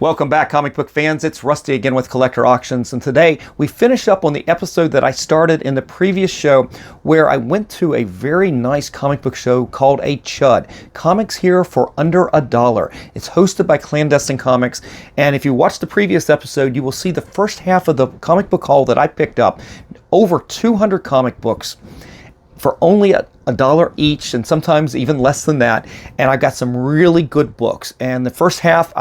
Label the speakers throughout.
Speaker 1: Welcome back, comic book fans. It's Rusty again with Collector Auctions, and today we finish up on the episode that I started in the previous show where I went to a very nice comic book show called a Chud. Comics here for under $1. It's hosted by Clandestine Comics, and if you watch the previous episode, you will see the first half of the comic book haul that I picked up. Over 200 comic books for only $1 each, and sometimes even less than that. And I got some really good books. And the first half,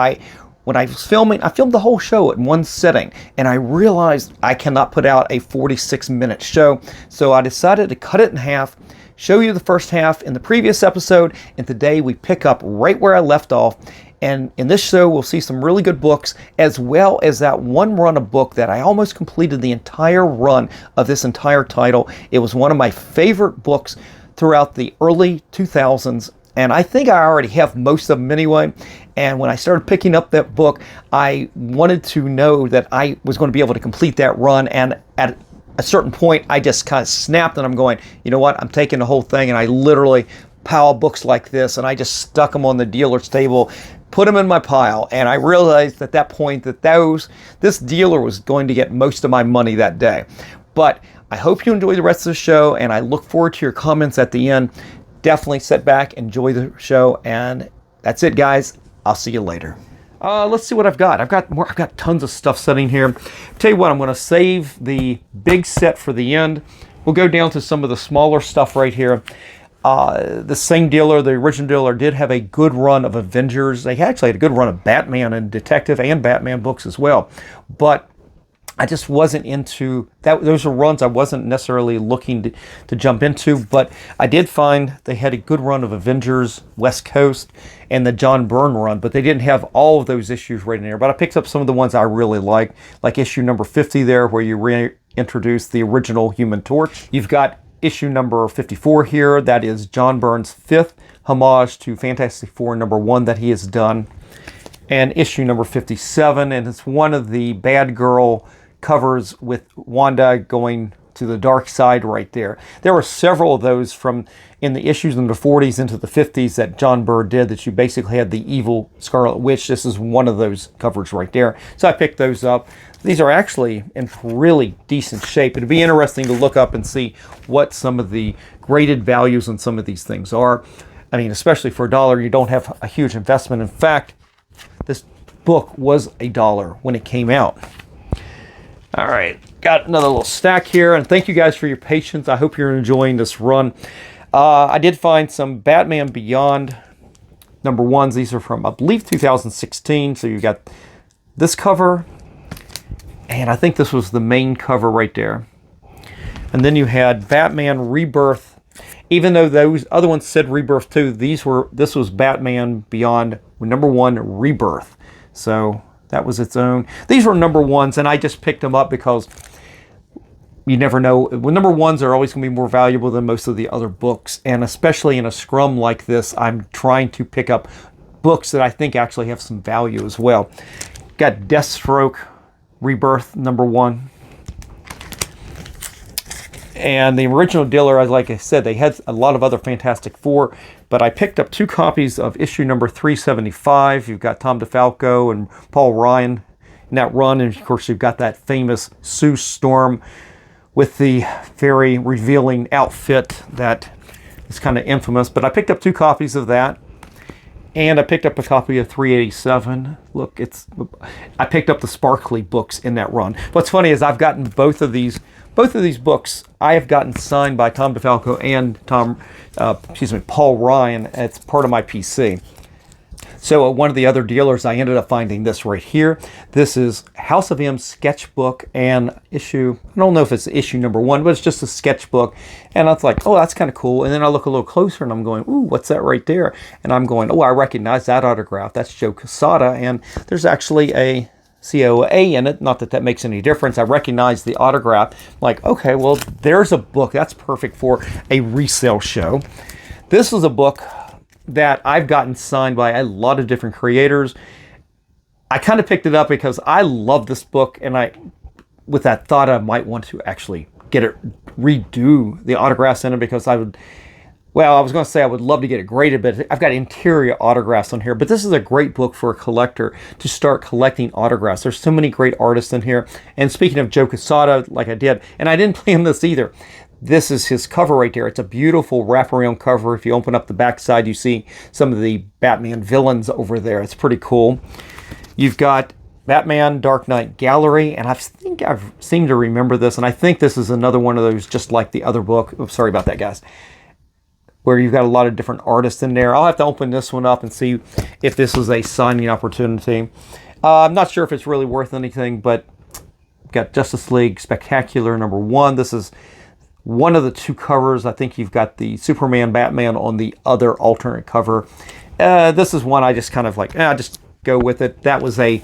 Speaker 1: when I was filming, I filmed the whole show in one sitting, and I realized I cannot put out a 46-minute show, so I decided to cut it in half, show you the first half in the previous episode, and today we pick up right where I left off. And in this show, we'll see some really good books, as well as that one run of book that I almost completed the entire run of this entire title. It was one of my favorite books throughout the early 2000s, and I think I already have most of them anyway. And when I started picking up that book, I wanted to know that I was going to be able to complete that run. And at a certain point, I just kind of snapped and I'm going, you know what? I'm taking the whole thing. And I literally pile books like this, and I just stuck them on the dealer's table, put them in my pile. And I realized at that point that this dealer was going to get most of my money that day. But I hope you enjoy the rest of the show, and I look forward to your comments at the end. Definitely sit back, enjoy the show, and that's it, guys. I'll see you later. Let's see what I've got. I've got tons of stuff sitting here. Tell you what, I'm going to save the big set for the end. We'll go down to some of the smaller stuff right here. The same dealer, the original dealer, did have a good run of Avengers. They actually had a good run of Batman and Detective and Batman books as well. But I just wasn't into that. Those are runs I wasn't necessarily looking to jump into, but I did find they had a good run of Avengers, West Coast, and the John Byrne run, but they didn't have all of those issues right in there. But I picked up some of the ones I really like issue number 50 there, where you reintroduce the original Human Torch. You've got issue number 54 here. That is John Byrne's 5th homage to Fantastic Four #1 that he has done. And issue number 57, and it's one of the Bad Girl covers with Wanda going to the dark side right there. There were several of those from in the issues in the 40s into the 50s that John Byrne did, that you basically had the evil Scarlet Witch. This is one of those covers right there. So I picked those up. These are actually in really decent shape. It'd be interesting to look up and see what some of the graded values on some of these things are. I mean, especially for $1, you don't have a huge investment. In fact, this book was $1 when it came out. All right, got another little stack here, and thank you guys for your patience. I hope you're enjoying this run. I did find some Batman Beyond #1s. These are from, I believe, 2016. So you got this cover, and I think this was the main cover right there. And then you had Batman Rebirth. Even though those other ones said Rebirth too, this was Batman Beyond #1 Rebirth. So that was its own. These were #1s, and I just picked them up because you never know. Well, #1s are always going to be more valuable than most of the other books, and especially in a scrum like this, I'm trying to pick up books that I think actually have some value as well. Got Deathstroke Rebirth #1. And the original dealer, like I said, they had a lot of other Fantastic Four, but I picked up 2 copies of issue number 375. You've got Tom DeFalco and Paul Ryan in that run, and of course you've got that famous Sue Storm with the very revealing outfit that is kind of infamous. But I picked up 2 copies of that, and I picked up a copy of 387. Look, I picked up the sparkly books in that run. What's funny is I've gotten both of these books I have gotten signed by Tom DeFalco and Paul Ryan. It's part of my PC. So one of the other dealers, I ended up finding this right here. This is House of M sketchbook, and issue, I don't know if it's issue #1, but it's just a sketchbook. And I was like, oh, that's kind of cool. And then I look a little closer and I'm going, ooh, what's that right there? And I'm going, oh, I recognize that autograph. That's Joe Quesada. And there's actually a COA in it. Not that that makes any difference. I recognize the autograph. I'm like, okay, well, there's a book. That's perfect for a resale show. This is a book that I've gotten signed by a lot of different creators. I kind of picked it up because I love this book, and with that thought, I might want to actually get it, redo the autographs in it, because Well, I was going to say I would love to get it graded, but I've got interior autographs on here. But this is a great book for a collector to start collecting autographs. There's so many great artists in here. And speaking of Joe Quesada, like I did, and I didn't plan this either, this is his cover right there. It's a beautiful wraparound cover. If you open up the back side, you see some of the Batman villains over there. It's pretty cool. You've got Batman Dark Knight Gallery, and I think I've seemed to remember this, and I think this is another one of those just like the other book. Oh, sorry about that, guys. Where you've got a lot of different artists in there. I'll have to open this one up and see if this is a signing opportunity. I'm not sure if it's really worth anything, but got Justice League Spectacular #1. This is one of the two covers. I think you've got the Superman Batman on the other alternate cover. This is one I just kind of like, just go with it. That was a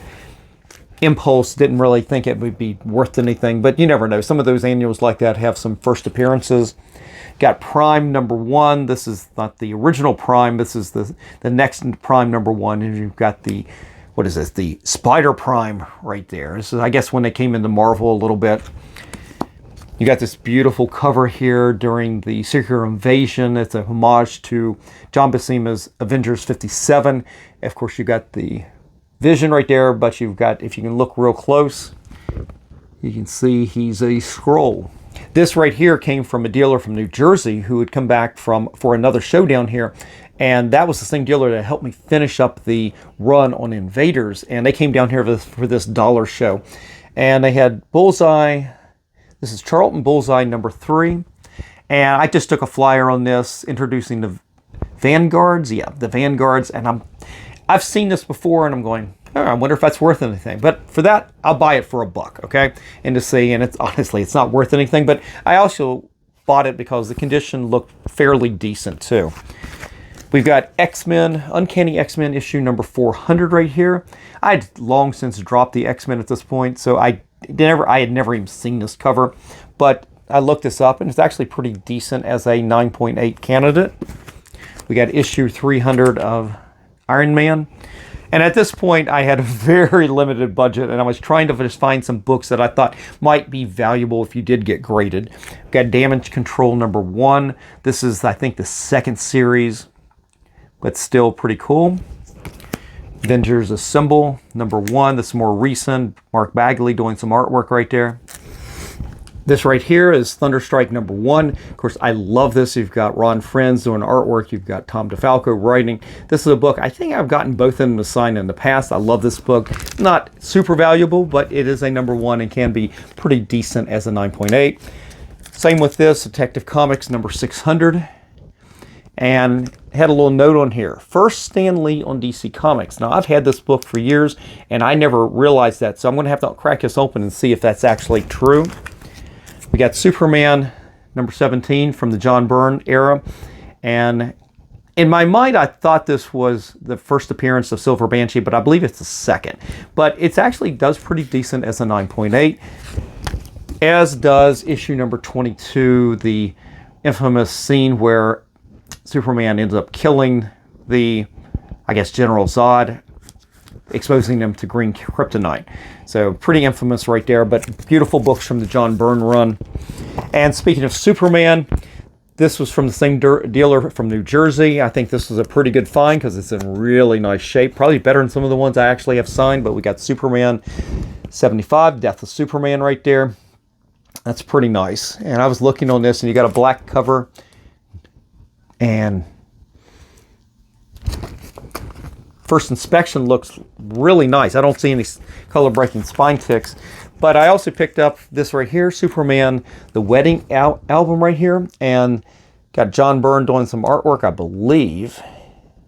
Speaker 1: impulse. Didn't really think it would be worth anything, but you never know. Some of those annuals like that have some first appearances. Got Prime #1. This is not the original Prime. This is the next Prime #1. And you've got the, what is this? The Spider Prime right there. This is, I guess, when they came into Marvel a little bit. You got this beautiful cover here during the Secret Invasion. It's a homage to John Buscema's Avengers 57. Of course, you got the Vision right there, but you've got, if you can look real close, you can see he's a Skrull. This right here came from a dealer from New Jersey who had come back for another show down here. And that was the same dealer that helped me finish up the run on Invaders. And they came down here for this dollar show. And they had Bullseye. This is Charlton Bullseye #3. And I just took a flyer on this introducing the Vanguards. Yeah, the Vanguards. And I've seen this before and I'm going, oh, I wonder if that's worth anything. But for that, I'll buy it for $1, okay? And to see, and it's honestly, it's not worth anything, but I also bought it because the condition looked fairly decent too. We've got X-Men, Uncanny X-Men issue #400 right here. I'd long since dropped the X-Men at this point, so I had never even seen this cover, but I looked this up and it's actually pretty decent as a 9.8 candidate. We got issue 300 of Iron Man. And at this point, I had a very limited budget, and I was trying to just find some books that I thought might be valuable if you did get graded. We've got Damage Control #1. This is, I think, the second series, but still pretty cool. Avengers Assemble #1. This is more recent. Mark Bagley doing some artwork right there. This right here is Thunderstrike #1. Of course, I love this. You've got Ron Friends doing artwork. You've got Tom DeFalco writing. This is a book, I think I've gotten both of them to sign in the past. I love this book. Not super valuable, but it is a #1 and can be pretty decent as a 9.8. Same with this, Detective Comics #600. And had a little note on here. First Stan Lee on DC Comics. Now, I've had this book for years, and I never realized that. So I'm going to have to crack this open and see if that's actually true. We got Superman #17 from the John Byrne era. And in my mind, I thought this was the first appearance of Silver Banshee, but I believe it's the second. But it actually does pretty decent as a 9.8. As does issue #22, the infamous scene where Superman ends up killing the, I guess, General Zod, exposing them to green kryptonite. So pretty infamous right there, but beautiful books from the John Byrne run. And speaking of Superman, this was from the same dealer from New Jersey. I think this was a pretty good find because it's in really nice shape. Probably better than some of the ones I actually have signed, but we got Superman 75, Death of Superman right there. That's pretty nice. And I was looking on this, and you got a black cover, and first inspection looks really nice. I don't see any color-breaking spine ticks. But I also picked up this right here, Superman, the Wedding album right here. And got John Byrne doing some artwork, I believe.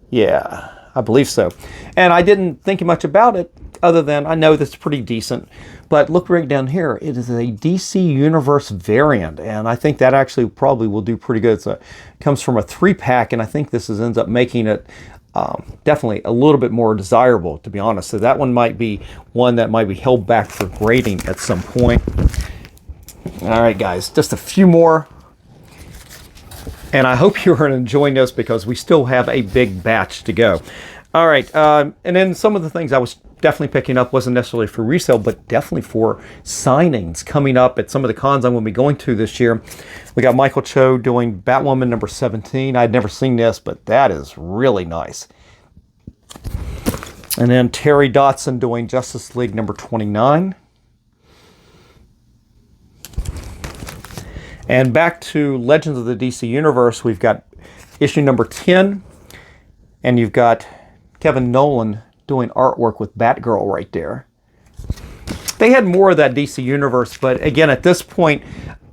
Speaker 1: Yeah, I believe so. And I didn't think much about it other than I know this is pretty decent. But look right down here. It is a DC Universe variant. And I think that actually probably will do pretty good. So it comes from a 3-pack, and I think this ends up making it definitely a little bit more desirable, to be honest. So that one might be one that might be held back for grading at some point. All right, guys, just a few more. And I hope you're enjoying this because we still have a big batch to go. All right, and then some of the things I was definitely picking up. Wasn't necessarily for resale, but definitely for signings coming up at some of the cons I'm going to be going to this year. We got Michael Cho doing Batwoman number 17. I'd never seen this, but that is really nice. And then Terry Dotson doing Justice League number 29. And back to Legends of the DC Universe, we've got issue number 10. And you've got Kevin Nolan doing artwork with Batgirl right there. They had more of that DC Universe, but again, at this point,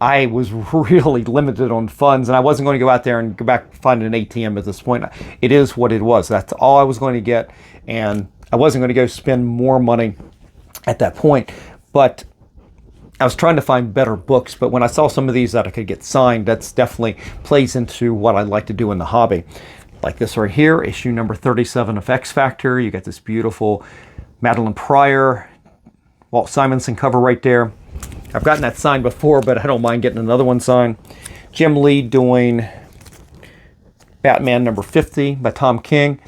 Speaker 1: I was really limited on funds, and I wasn't going to go out there and go back and find an ATM at this point. It is what it was. That's all I was going to get, and I wasn't going to go spend more money at that point. But I was trying to find better books, but when I saw some of these that I could get signed, that's definitely plays into what I like to do in the hobby. Like this right here, issue number 37 of X Factor. You got this beautiful Madeline Pryor, Walt Simonson cover right there. I've gotten that signed before, but I don't mind getting another one signed. Jim Lee doing Batman number 50 by Tom King.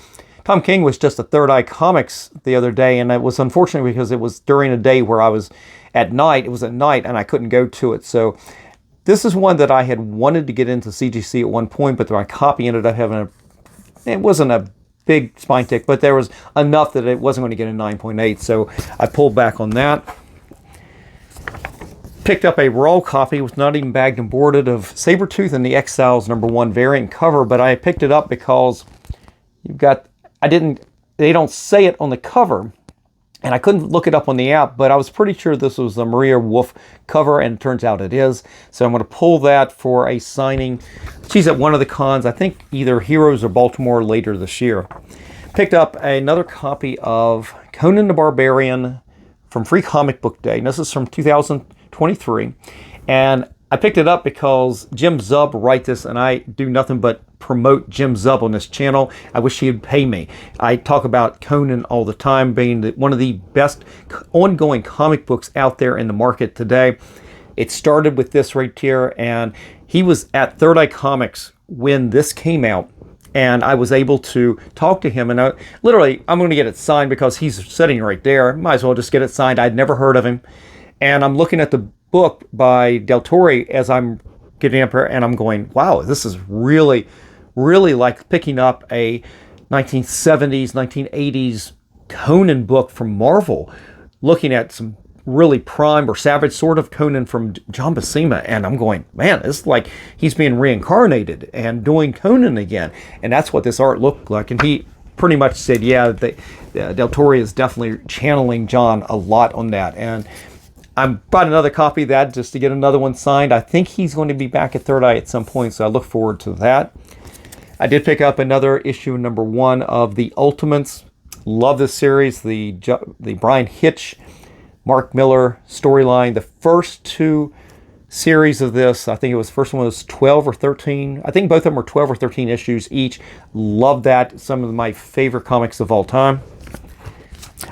Speaker 1: Tom King was just at Third Eye Comics the other day, and it was unfortunate because it was during a day where I was at night. It was at night, and I couldn't go to it. So this is one that I had wanted to get into CGC at one point, but my copy ended up having it wasn't a big spine tick, but there was enough that it wasn't going to get a 9.8, so I pulled back on that. Picked up a raw copy, was not even bagged and boarded, of Sabretooth and the Exiles number 1 variant cover, but I picked it up because you've got, they don't say it on the cover, and I couldn't look it up on the app, but I was pretty sure this was the Maria Wolf cover, and it turns out it is. So I'm going to pull that for a signing. She's at one of the cons, I think either Heroes or Baltimore later this year. Picked up another copy of Conan the Barbarian from Free Comic Book Day. And this is from 2023. And I picked it up because Jim Zub writes this, and I do nothing but promote Jim Zub on this channel. I wish he would pay me. I talk about Conan all the time being one of the best ongoing comic books out there in the market today. It started with this right here, and he was at Third Eye Comics when this came out, and I was able to talk to him, and I'm going to get it signed because he's sitting right there. Might as well just get it signed. I'd never heard of him, and I'm looking at the book by Del Torre as I'm getting up here, and I'm going, wow, this is really, really like picking up a 1970s, 1980s Conan book from Marvel, looking at some really prime or savage sort of Conan from John Buscema, and I'm going, man, it's like he's being reincarnated and doing Conan again, and that's what this art looked like. And he pretty much said, yeah, Del Torre is definitely channeling John a lot on that, and I bought another copy of that just to get another one signed. I think he's going to be back at Third Eye at some point, so I look forward to that. I did pick up another issue number 1 of the Ultimates. Love this series, the Brian Hitch, Mark Miller storyline. The first 2 series of this, I think it was the first one was 12 or 13. I think both of them were 12 or 13 issues each. Love that. Some of my favorite comics of all time.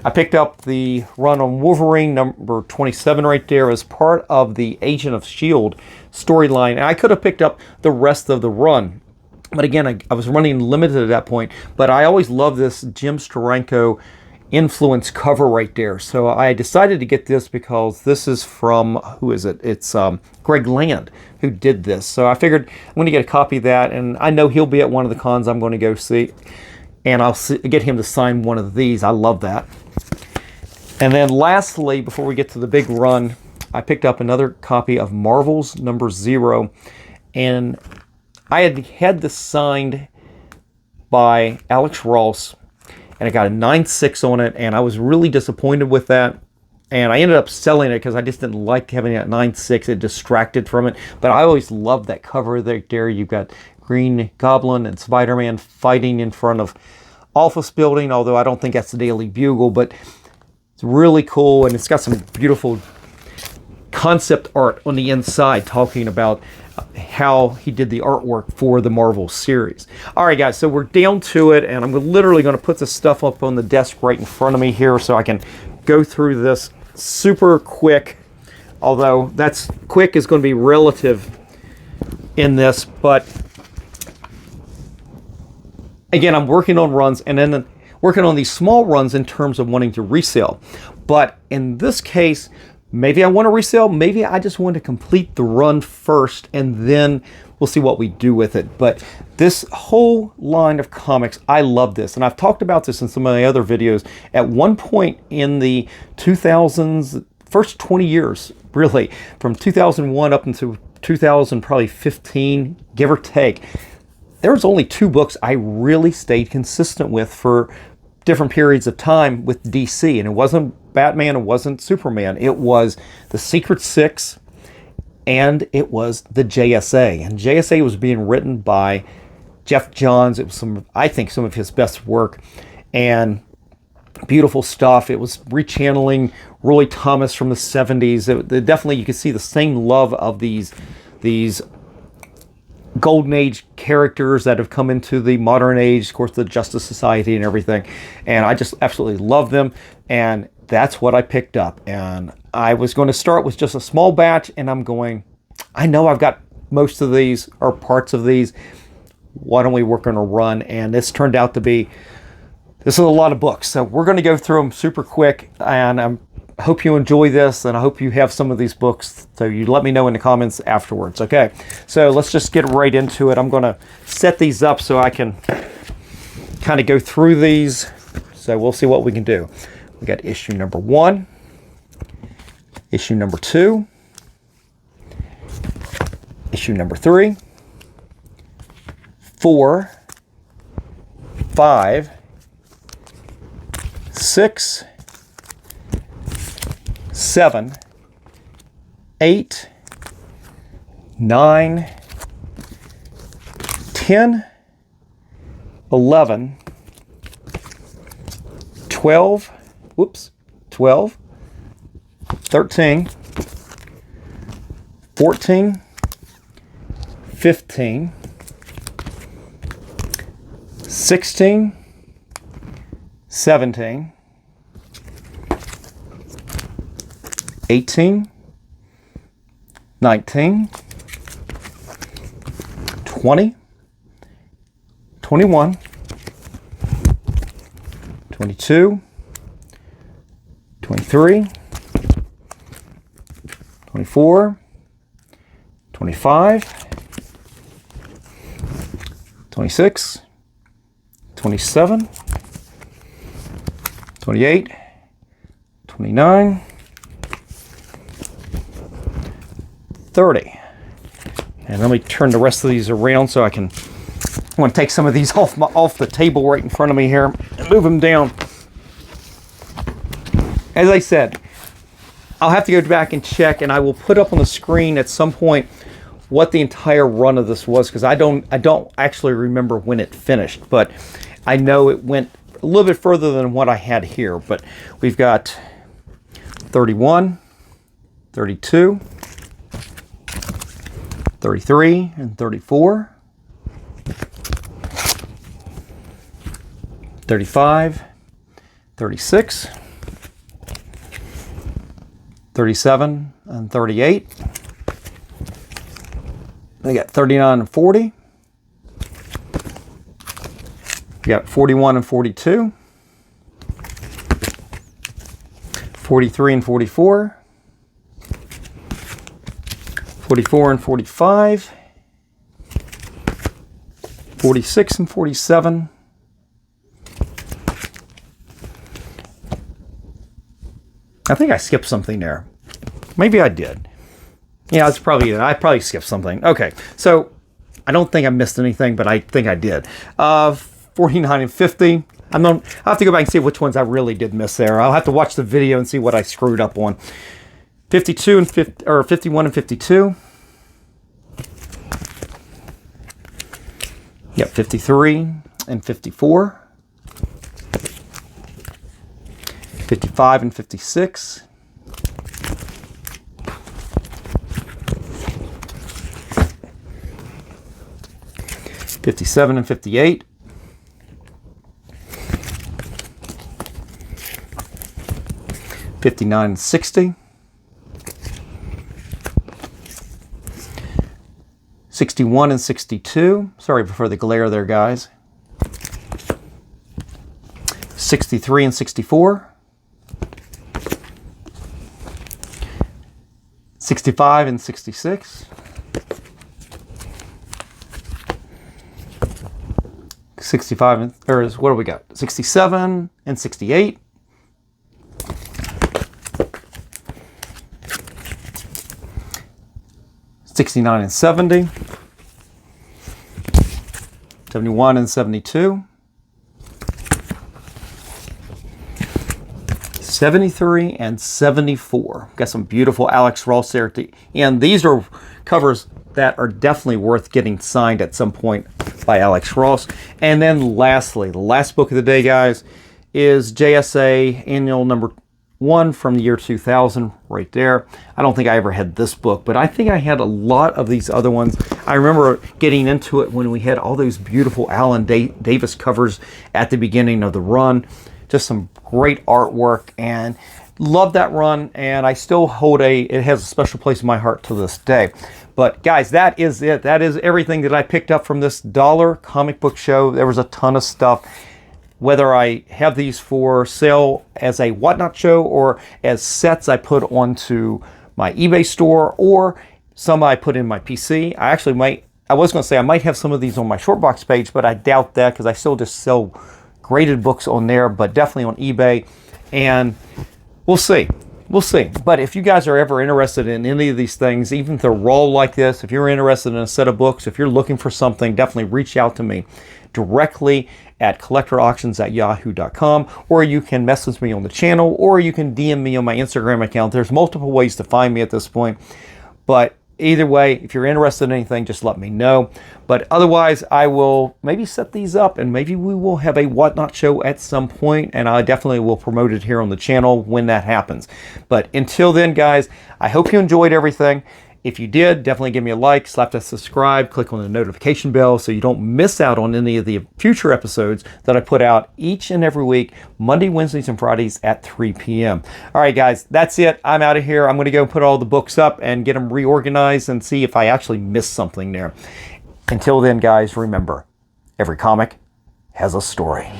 Speaker 1: I picked up the run on Wolverine number 27 right there as part of the Agent of S.H.I.E.L.D. storyline. And I could have picked up the rest of the run, but again, I was running limited at that point. But I always love this Jim Steranko influence cover right there. So I decided to get this because this is from, who is it? It's Greg Land who did this. So I figured I'm going to get a copy of that, and I know he'll be at one of the cons I'm going to go see, and I'll get him to sign one of these. I love that. And then lastly, before we get to the big run, I picked up another copy of Marvel's number 0, and I had this signed by Alex Ross, and I got a 9.6 on it, and I was really disappointed with that. And I ended up selling it because I just didn't like having that 9.6. It distracted from it. But I always loved that cover right there. You've got Green Goblin and Spider-Man fighting in front of Office Building, although I don't think that's the Daily Bugle, but it's really cool, and it's got some beautiful concept art on the inside talking about how he did the artwork for the Marvel series. All right, guys, so we're down to it, and I'm literally going to put this stuff up on the desk right in front of me here so I can go through this super quick, although that's quick is going to be relative in this, but again, I'm working on runs, and then working on these small runs in terms of wanting to resell. But in this case, maybe I want to resell, maybe I just want to complete the run first and then we'll see what we do with it. But this whole line of comics, I love this. And I've talked about this in some of my other videos. At one point in the 2000s, first 20 years, really, from 2001 up until 2000, probably 15, give or take, there was only 2 books I really stayed consistent with for different periods of time with DC. And it wasn't Batman, it wasn't Superman. It was the Secret Six and it was the JSA. And JSA was being written by Jeff Johns. It was I think some of his best work and beautiful stuff. It was rechanneling Roy Thomas from the 70s. Definitely you could see the same love of these golden age characters that have come into the modern age, of course, the Justice Society and everything. And I just absolutely love them. And that's what I picked up. And I was going to start with just a small batch, and I'm going, I know I've got most of these or parts of these. Why don't we work on a run? And this turned out to be, this is a lot of books. So we're going to go through them super quick. And I hope you enjoy this, and I hope you have some of these books. So you let me know in the comments afterwards. Okay, so let's just get right into it. I'm going to set these up so I can kind of go through these. So we'll see what we can do. We got issue number 1, issue number 2, issue number 3, 4, 5, 6, 7, 8, 9, 10, 11, 12, 12, 13, 14, 15, 16, 17, 18, 19, 20, 21, 22, 23, 24, 25, 26, 27, 28, 29, 30. And let me turn the rest of these around so I want to take some of these off the table right in front of me here and move them down. As I said, I'll have to go back and check, and I will put up on the screen at some point what the entire run of this was, because I don't actually remember when it finished, but I know it went a little bit further than what I had here. But we've got 31, 32, 33, and 34, 35, 36, 37, and 38. We got 39 and 40. We got 41 and 42. 43 and 44. 44 and 45. 46 and 47. I think I skipped something there. Maybe I did. Yeah, it's probably it. I probably skipped something. Okay, so I don't think I missed anything, but I think I did. 49 and 50. I'll have to go back and see which ones I really did miss there. I'll have to watch the video and see what I screwed up on. 52 and 50, or 51 and 52. Yep, 53 and 54. 55 and 56. 57 and 58. 59 and 60. 61 and 62. Sorry for the glare there, guys. 63 and 64. 65 and 66. 65 and, or what do we got? 67 and 68. 69 and 70. 71 and 72. 73 and 74. Got some beautiful Alex Ross there. And these are covers that are definitely worth getting signed at some point by Alex Ross. And then lastly, the last book of the day, guys, is JSA Annual Number 1 from the year 2000, right there. I don't think I ever had this book, but I think I had a lot of these other ones. I remember getting into it when we had all those beautiful Alan Davis covers at the beginning of the run. Just some great artwork, and love that run, and I still hold it has a special place in my heart to this day. But guys, that is it. That is everything that I picked up from this dollar comic book show. There was a ton of stuff. Whether I have these for sale as a WhatNot show or as sets I put onto my eBay store, or some I put in my PC. I was going to say I might have some of these on my Shortbox page, but I doubt that because I still just sell graded books on there, but definitely on eBay. And we'll see. We'll see. But if you guys are ever interested in any of these things, even if they're raw like this, if you're interested in a set of books, if you're looking for something, definitely reach out to me directly at collectorauctions@yahoo.com, or you can message me on the channel, or you can DM me on my Instagram account. There's multiple ways to find me at this point. But either way, if you're interested in anything, just let me know. But otherwise, I will maybe set these up, and maybe we will have a WhatNot show at some point, and I definitely will promote it here on the channel when that happens. But until then, guys, I hope you enjoyed everything. If you did, definitely give me a like, slap that subscribe, click on the notification bell so you don't miss out on any of the future episodes that I put out each and every week, Monday, Wednesdays, and Fridays at 3 p.m. All right, guys, that's it. I'm out of here. I'm going to go put all the books up and get them reorganized and see if I actually missed something there. Until then, guys, remember, every comic has a story.